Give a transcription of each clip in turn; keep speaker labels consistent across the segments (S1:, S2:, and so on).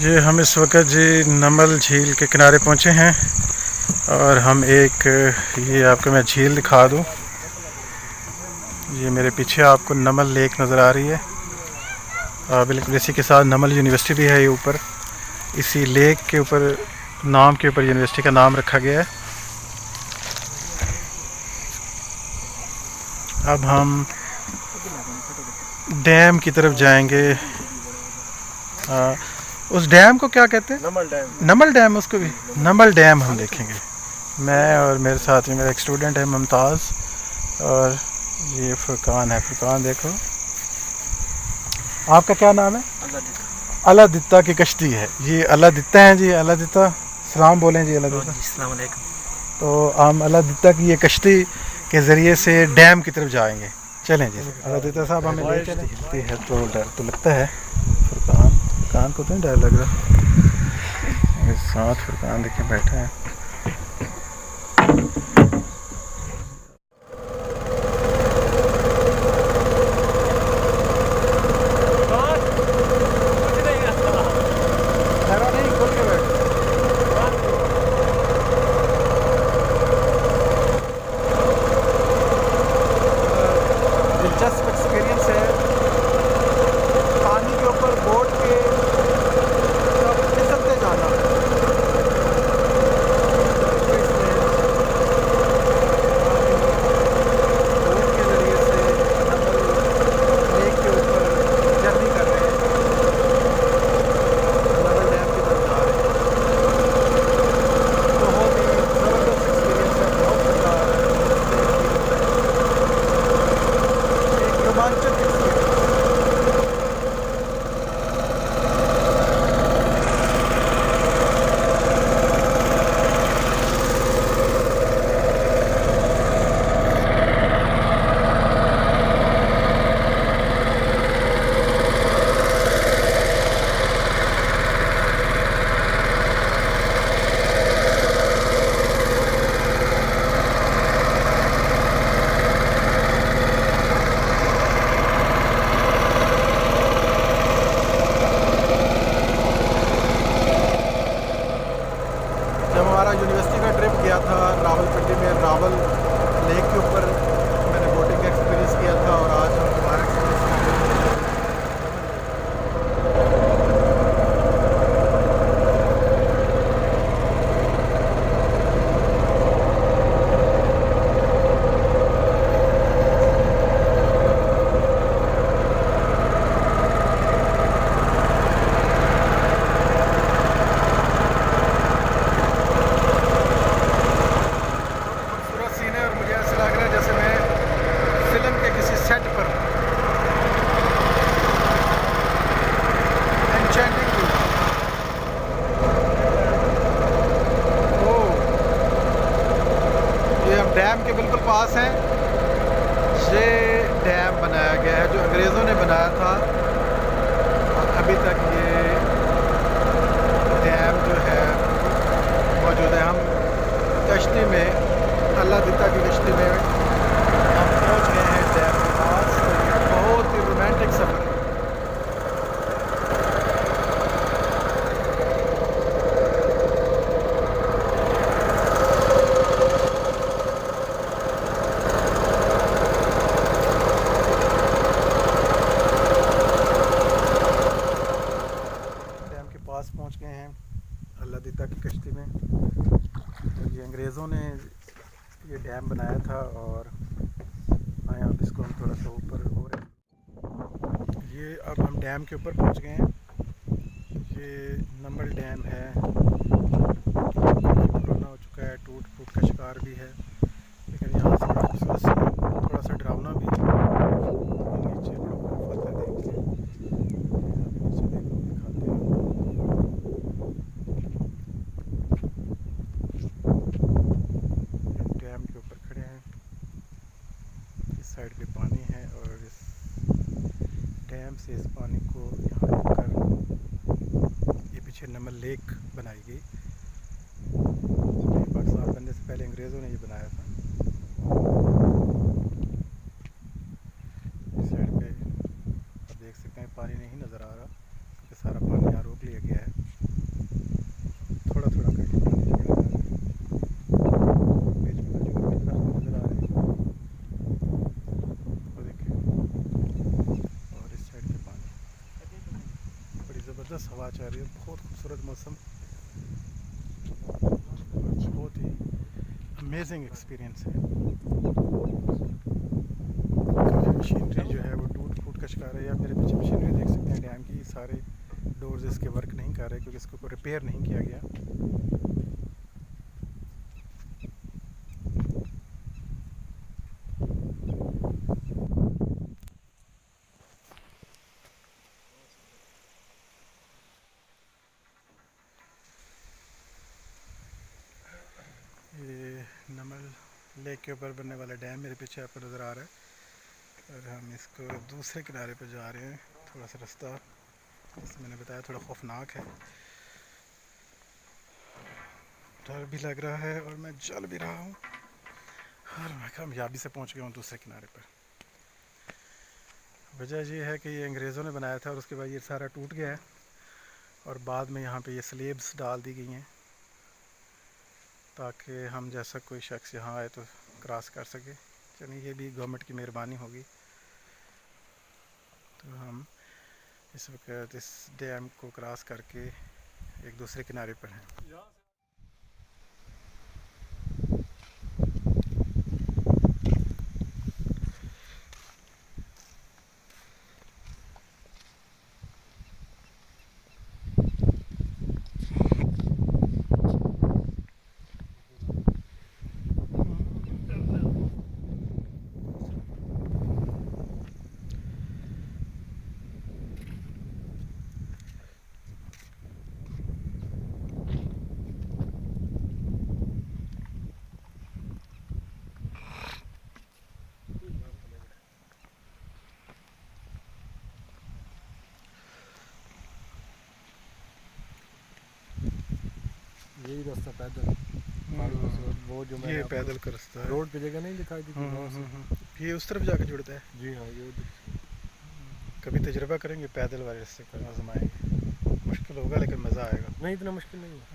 S1: ये हम इस वक्त जी नमल झील के किनारे पहुँचे हैं और हम ये आपको मैं झील दिखा दूँ। ये मेरे पीछे आपको नमल लेक नज़र आ रही है। बिल्कुल इसी के साथ नमल यूनिवर्सिटी भी है। ये ऊपर इसी लेक के ऊपर नाम के ऊपर यूनिवर्सिटी का नाम रखा गया है। अब हम डैम की तरफ जाएंगे। उस डैम को क्या कहते हैं? नमल डैम। नमल डैम, उसको भी नमल डैम हम देखेंगे। मैं और मेरे साथ में मेरा एक स्टूडेंट है मुमताज़, और ये फुरकान है। फुरकान देखो, आपका क्या नाम है? अलादित्ता की कश्ती है ये। अलादित्ता है जी। अलादित्ता सलाम बोलें जी। अलादित्ता
S2: अस्सलाम वालेकुम।
S1: तो हम अलादित्ता की ये कश्ती के ज़रिए से डैम की तरफ जाएंगे। चलें जी। अलादित्ता साहब हमें ले चलती है तो डर तो लगता है। फुरकान को तो नहीं डर लग रहा। इस साथ फुरकान देखें बैठा है। दिलचस्प एक्सपीरियंस है पानी के ऊपर बोट के फिसलते जाना। बोट के ज़रिए से लेक के ऊपर जर्नी कर रहे हैं। नमल डैम की तरफ जा रहे हैं। बहुत ही ज़बरदस्त एक्सपीरियंस है। बहुत मज़ा आ रहा है। एक रोमांचक एक्सपीरियंस। जब हमारा यूनिवर्सिटी का ट्रिप गया था रावलपिंडी में, रावल लेक के ऊपर मैंने बोटिंग का एक्सपीरियंस किया था, और आज हम दोबारा एक्सपीरियंस कर रहे हैं। खूबसूरत सीन है और मुझे ऐसा लग रहा है जैसे मैं फिल्म के किसी सेट पर हूँ। Enchanting view. ओह, ये हम डैम के बिल्कुल पास हैं। ये डैम बनाया गया है जो अंग्रेज़ों ने बनाया था, और अभी तक ये डैम जो है मौजूद है। हम कश्ती में, अलादित्ता की कश्ती में हम पहुंच गए हैं डैम के पास। तो ये बहुत ही रोमांटिक सफ़र है। डैम के पास पहुंच गए हैं अलादित्ता की कश्ती में। तो ये अंग्रेज़ों ने ये डैम बनाया था, और आए अब इसको हम थोड़ा सा ऊपर हो रहे हैं। ये अब हम डैम के ऊपर पहुंच गए हैं। ये नमल डैम है। पुराना हो चुका है, टूट फूट का शिकार भी है, लेकिन यहाँ से बड़ा खूबसूरत सीन, थोड़ा सा डरावना भी है। नीचे बड़ा खूबसूरत है, देखिए नीचे देखो, दिखाते हैं आपको। डैम के ऊपर खड़े हैं। इस साइड पे पानी है, और इस डैम से इस पानी को यहाँ रोक कर ये पीछे नमल लेक बनाई गई। पाकिस्तान बनने से पहले अंग्रेज़ों ने ये बनाया था। इस साइड पे आप देख सकते हैं पानी नहीं नज़र आ रहा, क्योंकि सारा पानी यहाँ रोक लिया गया है। ज़बरदस्त हवा चल रही है, बहुत खूबसूरत मौसम, बहुत ही अमेजिंग एक्सपीरियंस है। मशीनरी जो है वो टूट फूट का शिकार है। या मेरे पीछे मशीनरी देख सकते हैं डैम की, सारे डोर्स इसके वर्क नहीं कर रहे क्योंकि इसको रिपेयर नहीं किया गया। ये नमल लेक के ऊपर बनने वाला डैम मेरे पीछे आपको नज़र आ रहा है, और हम इसको दूसरे किनारे पर जा रहे हैं। थोड़ा सा रास्ता, जैसे मैंने बताया, थोड़ा खौफनाक है, डर भी लग रहा है और मैं चल भी रहा हूँ, और मैं कामयाबी से पहुँच गया हूँ दूसरे किनारे पर। वजह ये है कि ये अंग्रेज़ों ने बनाया था और उसके बाद ये सारा टूट गया है, और बाद में यहाँ पे ये स्लेब्स डाल दी गई हैं ताकि हम जैसा कोई शख्स यहाँ आए तो क्रॉस कर सके। चलिए, ये भी गवर्नमेंट की मेहरबानी होगी। तो हम इस वक्त इस डैम को क्रॉस करके एक दूसरे किनारे पर हैं।
S2: यही रास्ता पैदल पहाड़ों से, वो जो
S1: ये पैदल का रास्ता है,
S2: रोड पे जगह नहीं दिखाई दी
S1: ये उस तरफ जाके जुड़ता है।
S2: जी हाँ, ये
S1: कभी तजुर्बा करेंगे पैदल वाले रास्ते पर, आजमाएंगे। मुश्किल होगा लेकिन मज़ा आएगा।
S2: नहीं, इतना मुश्किल नहीं है।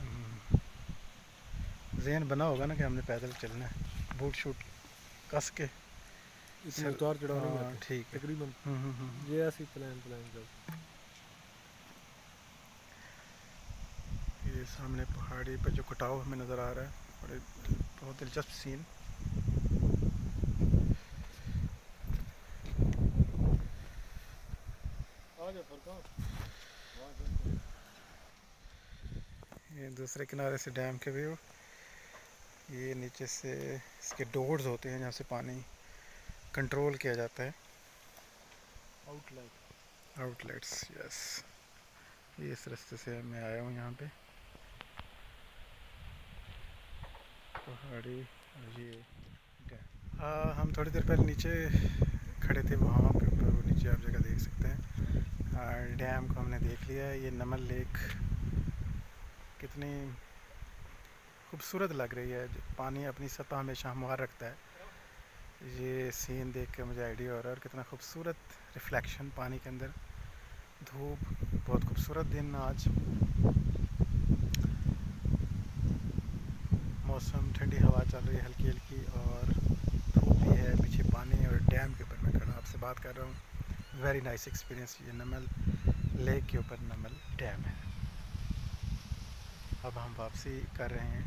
S1: ज़हन बना होगा ना कि हमने पैदल चलना है, बूट शूट कस के
S2: इतने उतार चढ़ाव नहीं आते
S1: ठीक है।
S2: तकरीबन ये ऐसी प्लान जब
S1: ये सामने पहाड़ी पर जो कटाव हमें नज़र आ रहा है, बड़े बहुत दिलचस्प सीन। ये दूसरे किनारे से डैम के व्यू, ये नीचे से इसके डोर्स होते हैं जहाँ से पानी कंट्रोल किया जाता है, आउटलेट्स। यस, ये इस रास्ते से मैं आया हूँ यहाँ पे पहाड़ी। और ये डैम, हम थोड़ी देर पहले नीचे खड़े थे, वहाँ पे वो नीचे आप जगह देख सकते हैं। डैम को हमने देख लिया है। ये नमल लेक कितनी खूबसूरत लग रही है, पानी अपनी सतह हमेशा हमवार रखता है। ये सीन देख के मुझे आइडिया हो रहा है, और कितना खूबसूरत रिफ्लेक्शन पानी के अंदर, धूप, बहुत खूबसूरत दिन आज, मौसम, ठंडी हवा चल रही है हल्की हल्की, और धूप भी है, पीछे पानी, और डैम के ऊपर मैं खड़ा आपसे बात कर रहा हूँ। Very nice experience. ये नमल लेक के ऊपर नमल डैम है। अब हम वापसी कर रहे हैं,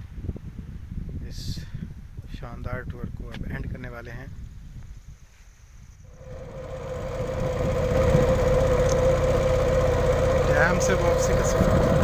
S1: इस शानदार टूर को अब एंड करने वाले हैं। डैम से वापसी का सफर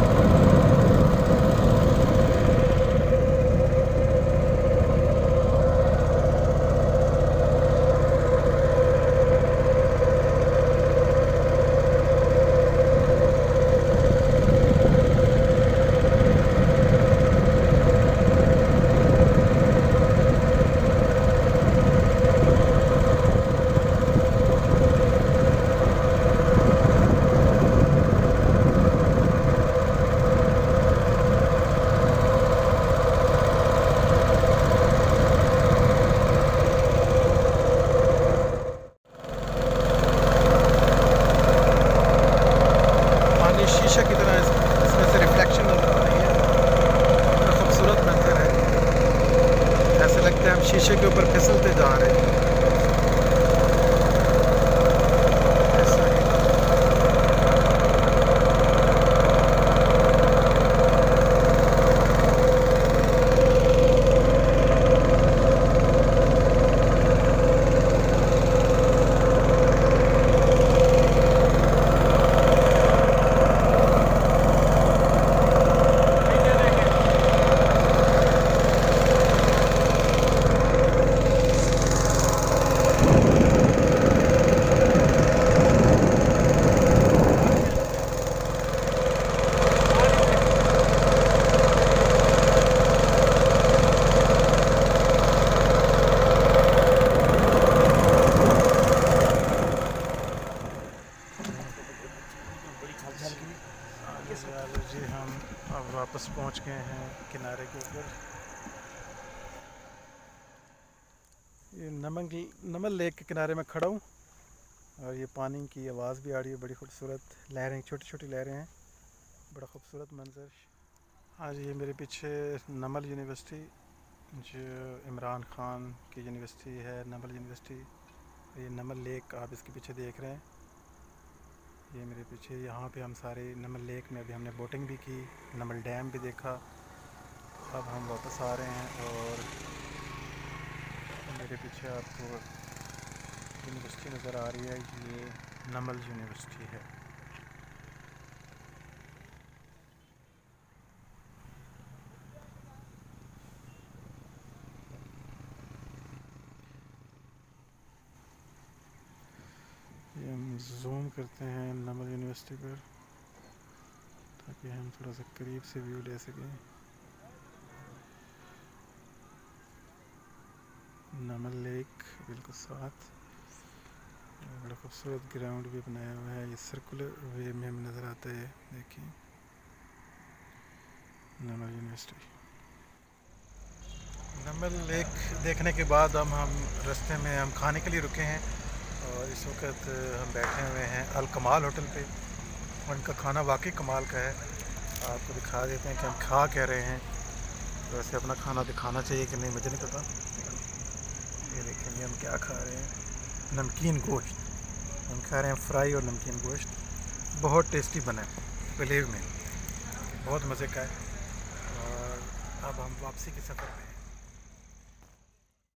S1: शीशे की तरह इसमें से रिफ्लेक्शन नजर आ रही है, बड़ा खूबसूरत मंजर है। ऐसे लगता है हम शीशे के ऊपर फिसलते जा रहे हैं। ऐसा ही
S2: यूनिवर्सिटी आगे से।
S1: जी हम अब वापस पहुंच गए हैं किनारे के ऊपर। ये नमल लेक के किनारे में खड़ा हूँ और ये पानी की आवाज़ भी आ रही है, बड़ी खूबसूरत लहरें, छोटी छोटी लहरें हैं, बड़ा खूबसूरत मंजर। आज ये मेरे पीछे नमल यूनिवर्सिटी, जो इमरान ख़ान की यूनिवर्सिटी है, नमल यूनिवर्सिटी। ये नमल लेक आप इसके पीछे देख रहे हैं, ये मेरे पीछे। यहाँ पे हम सारे नमल लेक में अभी हमने बोटिंग भी की, नमल डैम भी देखा। अब हम वापस आ रहे हैं और मेरे पीछे आपको यूनिवर्सिटी नज़र आ रही है, ये नमल यूनिवर्सिटी है। ये हम जूम करते हैं नमल यूनिवर्सिटी पर ताकि हम थोड़ा सा करीब से व्यू ले सकें। नमल लेक बिल्कुल साथ, बड़ा खूबसूरत ग्राउंड भी बनाया हुआ है, ये सर्कुलर वे में हमें नज़र आता है। देखिए नमल यूनिवर्सिटी। नमल लेक देखने के बाद हम रास्ते में हम खाने के लिए रुके हैं और इस वक्त हम बैठे हुए हैं अल कमाल होटल पे। उनका खाना वाकई कमाल का है। आपको दिखा देते हैं कि हम खा क्या रहे हैं। तो वैसे अपना खाना दिखाना चाहिए कि नहीं मुझे नहीं पता। ये देखेंगे हम क्या खा रहे हैं, नमकीन गोश्त हम खा रहे हैं, फ्राई और नमकीन गोश्त। बहुत टेस्टी बना है, बिलीव में बहुत मज़े का है। और अब हम वापसी के सफ़र पे हैं।